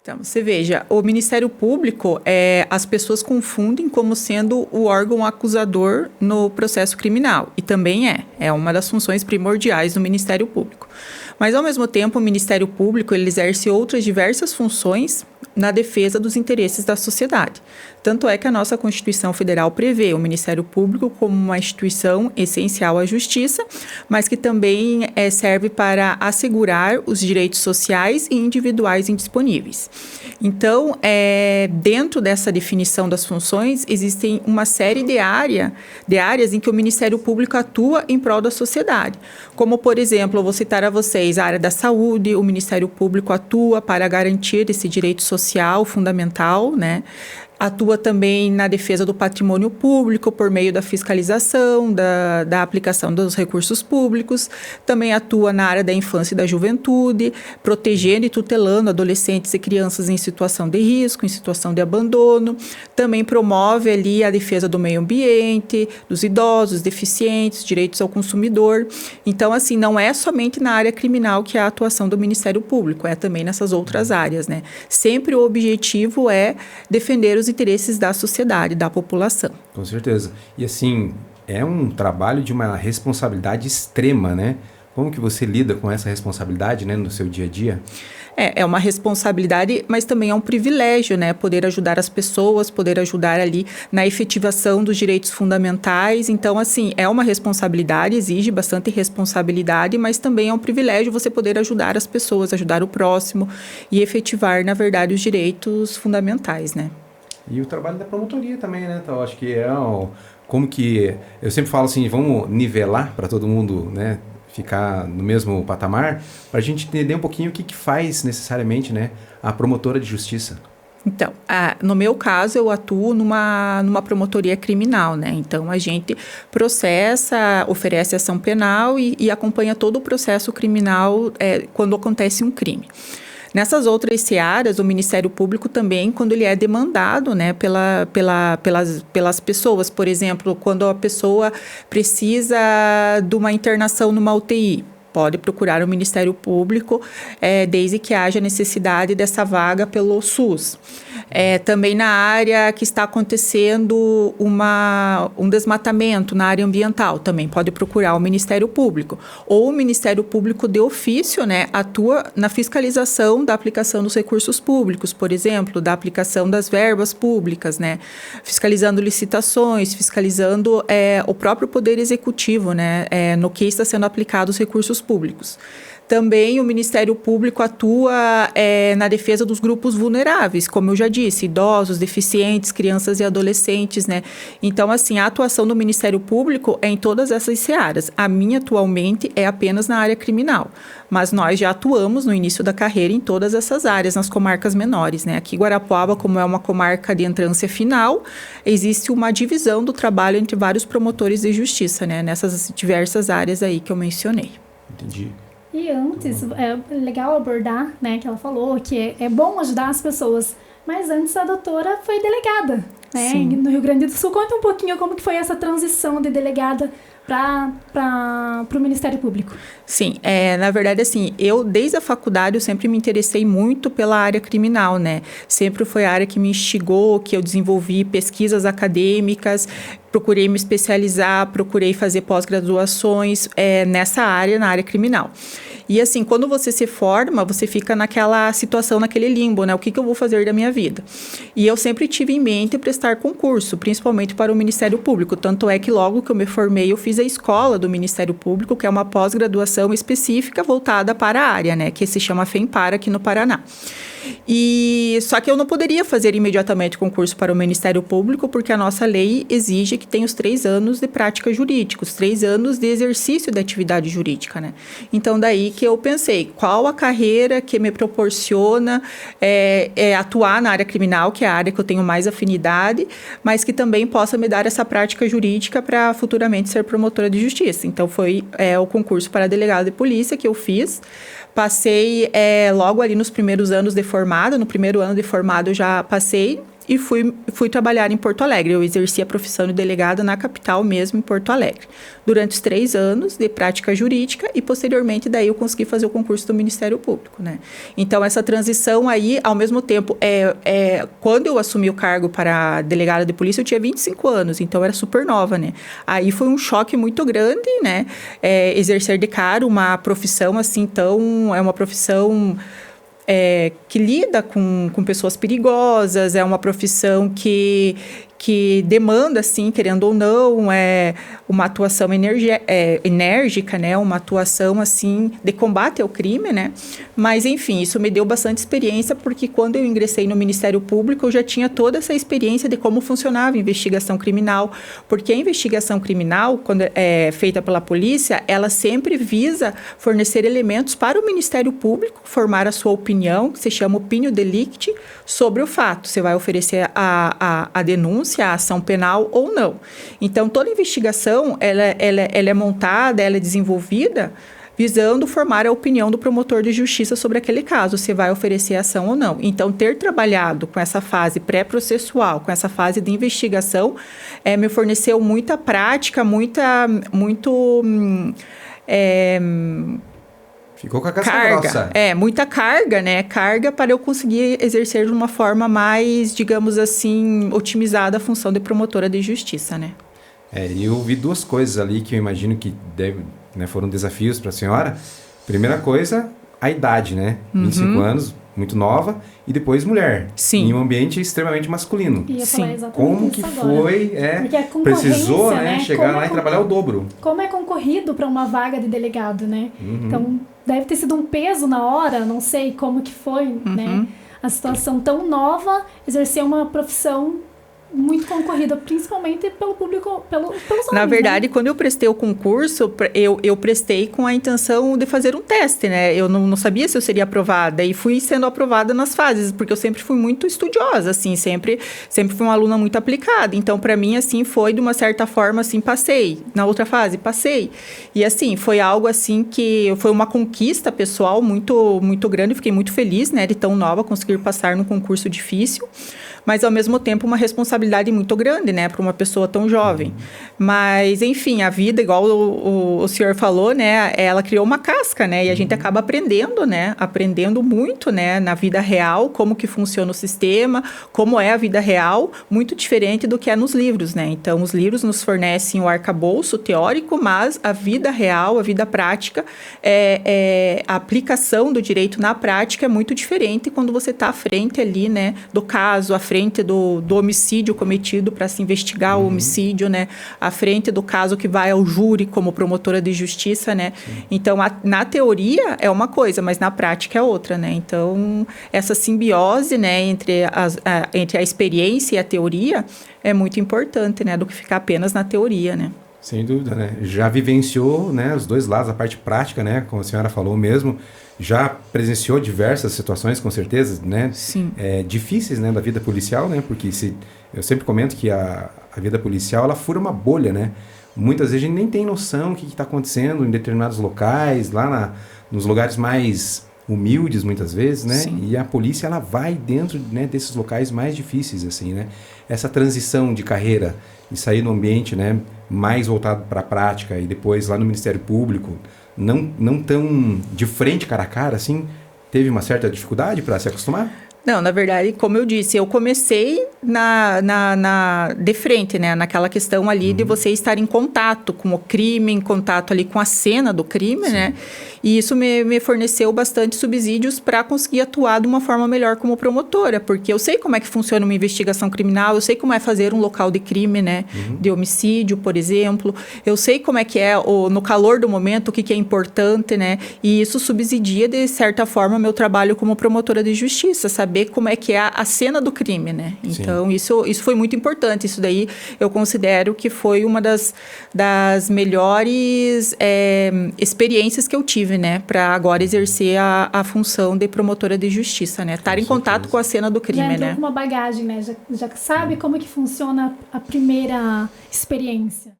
Então, você veja, o Ministério Público, as pessoas confundem como sendo o órgão acusador no processo criminal. E também é uma das funções primordiais do Ministério Público. Mas, ao mesmo tempo, o Ministério Público ele exerce outras diversas funções na defesa dos interesses da sociedade. Tanto é que a nossa Constituição Federal prevê o Ministério Público como uma instituição essencial à justiça, mas que também serve para assegurar os direitos sociais e individuais indisponíveis. Então, dentro dessa definição das funções, existem uma série de áreas em que o Ministério Público atua em prol da sociedade. Como, por exemplo, eu vou citar a vocês a área da saúde, o Ministério Público atua para garantir esse direito social fundamental, né? Atua também na defesa do patrimônio público por meio da fiscalização, da aplicação dos recursos públicos. Também atua na área da infância e da juventude, protegendo e tutelando adolescentes e crianças em situação de risco, em situação de abandono. Também promove ali a defesa do meio ambiente, dos idosos, deficientes, direitos ao consumidor. Então, assim, não é somente na área criminal que há a atuação do Ministério Público, é também nessas outras áreas, né? Sempre o objetivo é defender os interesses da sociedade, da população. Com certeza. E assim, é um trabalho de uma responsabilidade extrema, né? Como que você lida com essa responsabilidade, né, no seu dia a dia? É uma responsabilidade, mas também é um privilégio, né? Poder ajudar as pessoas, poder ajudar ali na efetivação dos direitos fundamentais. Então, assim, é uma responsabilidade, exige bastante responsabilidade, mas também é um privilégio você poder ajudar as pessoas, ajudar o próximo e efetivar, na verdade, os direitos fundamentais, né? E o trabalho da promotoria também, né? Então, acho que como que... Eu sempre falo assim, vamos nivelar para todo mundo, né, ficar no mesmo patamar, para a gente entender um pouquinho o que faz necessariamente, né, a promotora de justiça. Então, no meu caso, eu atuo numa promotoria criminal, né? Então, a gente processa, oferece ação penal e acompanha todo o processo criminal quando acontece um crime. Nessas outras searas, o Ministério Público também, quando ele é demandado, né, pelas pessoas, por exemplo, quando a pessoa precisa de uma internação numa UTI, pode procurar o Ministério Público, desde que haja necessidade dessa vaga pelo SUS. Também na área que está acontecendo um desmatamento na área ambiental, também pode procurar o Ministério Público. Ou o Ministério Público de ofício, né, atua na fiscalização da aplicação dos recursos públicos, por exemplo, da aplicação das verbas públicas, né, fiscalizando licitações, fiscalizando o próprio Poder Executivo, né, no que está sendo aplicado os recursos públicos. Também o Ministério Público atua na defesa dos grupos vulneráveis, como eu já disse, idosos, deficientes, crianças e adolescentes, né? Então, assim, a atuação do Ministério Público é em todas essas searas. A minha, atualmente, é apenas na área criminal, mas nós já atuamos no início da carreira em todas essas áreas, nas comarcas menores, né? Aqui, Guarapuava, como é uma comarca de entrância final, existe uma divisão do trabalho entre vários promotores de justiça, né? Nessas diversas áreas aí que eu mencionei. Entendi. E antes, é legal abordar, né, que ela falou que é bom ajudar as pessoas, mas antes a doutora foi delegada, né, Sim. no Rio Grande do Sul. Conta um pouquinho como que foi essa transição de delegada para o Ministério Público. Sim, na verdade, assim, eu desde a faculdade eu sempre me interessei muito pela área criminal, né? Sempre foi a área que me instigou, que eu desenvolvi pesquisas acadêmicas, procurei me especializar, procurei fazer pós-graduações nessa área, na área criminal. E assim, quando você se forma, você fica naquela situação, naquele limbo, né? O que eu vou fazer da minha vida? E eu sempre tive em mente prestar concurso, principalmente para o Ministério Público. Tanto é que logo que eu me formei, eu fiz a escola do Ministério Público, que é uma pós-graduação específica voltada para a área, né? Que se chama FEMPAR aqui no Paraná. E só que eu não poderia fazer imediatamente concurso para o Ministério Público, porque a nossa lei exige que tenha os 3 anos de prática jurídica, os 3 anos de exercício da atividade jurídica, né? Então, daí que eu pensei, qual a carreira que me proporciona atuar na área criminal, que é a área que eu tenho mais afinidade, mas que também possa me dar essa prática jurídica para futuramente ser promotora de justiça. Então, foi o concurso para delegado de polícia que eu fiz. Passei logo ali nos primeiros anos de formada, no primeiro ano de formada eu já passei e fui trabalhar em Porto Alegre. Eu exerci a profissão de delegada na capital mesmo, em Porto Alegre. Durante os 3 anos de prática jurídica e, posteriormente, daí eu consegui fazer o concurso do Ministério Público, né? Então, essa transição aí, ao mesmo tempo, quando eu assumi o cargo para delegada de polícia, eu tinha 25 anos, então eu era super nova, né? Aí foi um choque muito grande, né? Exercer de cara uma profissão assim, é uma profissão que lida com pessoas perigosas, é uma profissão que demanda, assim, querendo ou não, uma atuação enérgica, né? Uma atuação, assim, de combate ao crime, né? Mas, enfim, isso me deu bastante experiência, porque quando eu ingressei no Ministério Público, eu já tinha toda essa experiência de como funcionava a investigação criminal, porque a investigação criminal, quando é feita pela polícia, ela sempre visa fornecer elementos para o Ministério Público, formar a sua opinião, que se chama opinio delicti, sobre o fato. Você vai oferecer a denúncia, a ação penal ou não. Então, toda investigação, ela é montada, ela é desenvolvida visando formar a opinião do promotor de justiça sobre aquele caso, se vai oferecer ação ou não. Então, ter trabalhado com essa fase pré-processual, com essa fase de investigação, me forneceu muita prática, Ficou com a casca grossa. Muita carga, né? Carga para eu conseguir exercer de uma forma mais, digamos assim, otimizada a função de promotora de justiça, né? E eu vi 2 coisas ali que eu imagino que foram desafios para a senhora. Primeira coisa, a idade, né? 25 anos, muito nova, e depois mulher. Sim. Em um ambiente extremamente masculino. Ia falar exatamente como que isso agora. foi, Porque a concorrência, precisou, né, chegar lá e trabalhar o dobro. Como é concorrido para uma vaga de delegado, né? Então, deve ter sido um peso na hora, não sei como que foi, né? A situação tão nova, exercer uma profissão muito concorrida, principalmente pelo público, pelos homens. Na verdade, quando eu prestei o concurso, eu prestei com a intenção de fazer um teste, né? Eu não sabia se eu seria aprovada e fui sendo aprovada nas fases, porque eu sempre fui muito estudiosa, assim, sempre fui uma aluna muito aplicada. Então, para mim, assim, foi de uma certa forma, assim, passei. Na outra fase, passei. E, assim, foi algo, assim, que foi uma conquista pessoal muito, muito grande. Fiquei muito feliz, né, de tão nova conseguir passar num concurso difícil, mas, ao mesmo tempo, uma responsabilidade muito grande, né, para uma pessoa tão jovem. Mas, enfim, a vida, igual o senhor falou, né, ela criou uma casca, né, e a gente acaba aprendendo, né, aprendendo muito, né, na vida real, como que funciona o sistema, como é a vida real, muito diferente do que é nos livros, né. Então, os livros nos fornecem o arcabouço teórico, mas a vida real, a vida prática, a aplicação do direito na prática é muito diferente quando você está à frente ali, né, do caso, à frente do homicídio cometido para se investigar o homicídio, né? À frente do caso que vai ao júri como promotora de justiça, né? Então, na teoria é uma coisa, mas na prática é outra, né? Então, essa simbiose, né, entre a experiência e a teoria é muito importante, né? Do que ficar apenas na teoria, né? Sem dúvida, né? Já vivenciou, né, os 2 lados, a parte prática, né? Como a senhora falou mesmo, já presenciou diversas situações, com certeza, né? Sim. Difíceis, né, da vida policial, né? Porque eu sempre comento que a vida policial, ela fura uma bolha, né? Muitas vezes a gente nem tem noção do que está acontecendo em determinados locais, lá nos lugares mais humildes, muitas vezes, né? Sim. E a polícia, ela vai dentro, né, desses locais mais difíceis, assim, né? Essa transição de carreira e sair no ambiente, né, mais voltado para a prática e depois lá no Ministério Público, não tão de frente, cara a cara, assim, teve uma certa dificuldade para se acostumar? Não, na verdade, como eu disse, eu comecei de frente, né? Naquela questão ali de você estar em contato com o crime, em contato ali com a cena do crime, né? E isso me forneceu bastante subsídios para conseguir atuar de uma forma melhor como promotora, porque eu sei como é que funciona uma investigação criminal, eu sei como é fazer um local de crime, né? De homicídio, por exemplo. Eu sei como é que é, no calor do momento, o que é importante, né? E isso subsidia, de certa forma, meu trabalho como promotora de justiça, saber como é que é a cena do crime, né? Então, isso foi muito importante. Isso daí eu considero que foi uma das melhores experiências que eu tive, né? Para agora exercer a função de promotora de justiça, né? Estar em contato com a cena do crime, já entrou né? com uma bagagem, né? Já sabe como que funciona a primeira experiência.